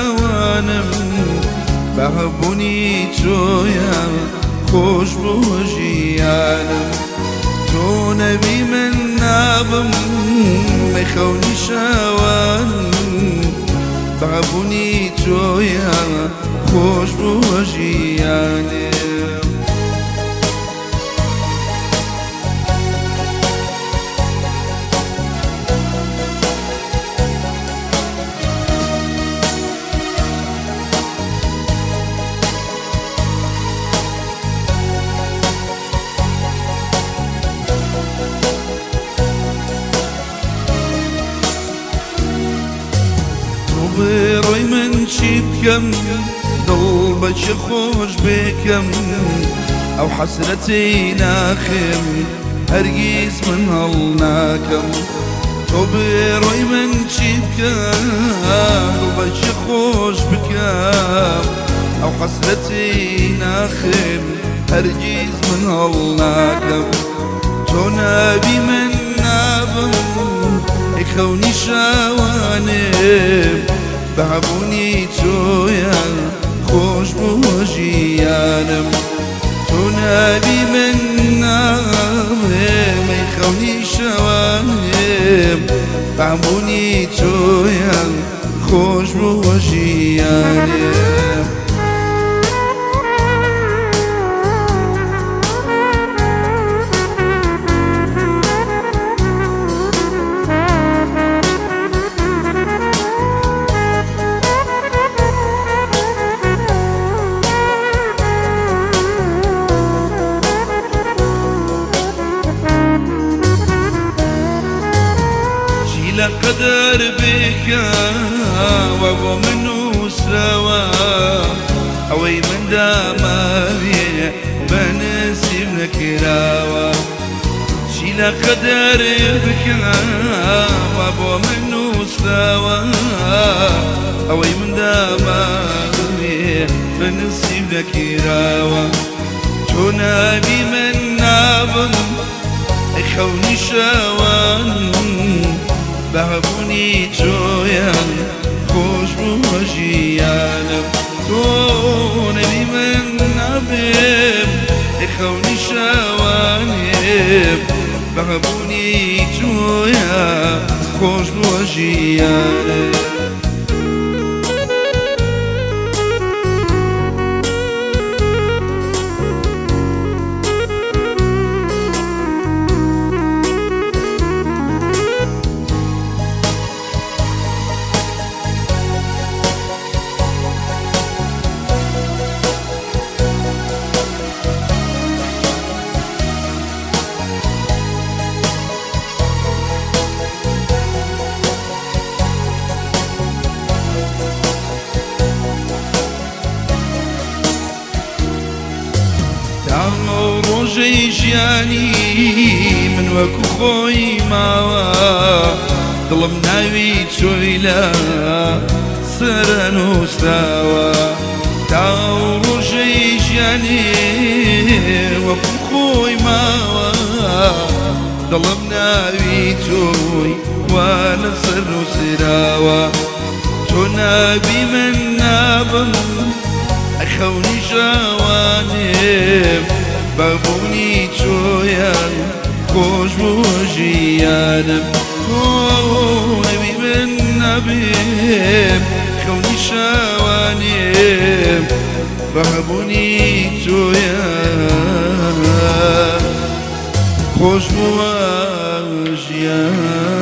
شاوانم بهبونی تویا خوش بو ژیانم تو نبی من نابم مخونی شاوانم بهبونی تویا خوش بو ژیانم بڕۆی من چی بکەم دڵ بەچی خۆش بێکەم ئەو حەسرەتەی ناخێم هەرگیز من هەڵ ناکەم تۆ بڕۆی من چی بکەم دڵ بەچی خۆش بکەم ئەو حەسرەتەی ناخێم هەرگیز من هەڵ ناکەم تۆ نابی من نابم خونی شاوانم بهبونی تویا خوش بو ژیانم تو نبی من نابم خونی شاوانم بهبونی تویا خوش بو ژیانم لقدر بك وابو منو سوا اوي من دامي بنسيب نكراوا شي لقدر بك وابو منو سوا اوي من دامي بنسيب نكراوا تنابي من نابم خوني شوان بهبونی تویا خوش بو ژیانم تو نبی من نبیم خونی شوانم بهبونی تویا خوش بو ژیانم ڕۆژەی ژیانی من وەکو خۆی ماوە دڵم ناوی تۆی لە سرە نووسراوە تا ڕۆژەی ژیانی وەکو خۆی ماوە دڵم ناوی تۆی وا لەسەر نووسراوە تۆ نابی من نابم ئەخەونی ژاوانێم بهبونی تویا خوش بو ژیانم تۆ نەبی من نەبێم خەونی شاوانێم بهبونی تویا خوش بو ژیانم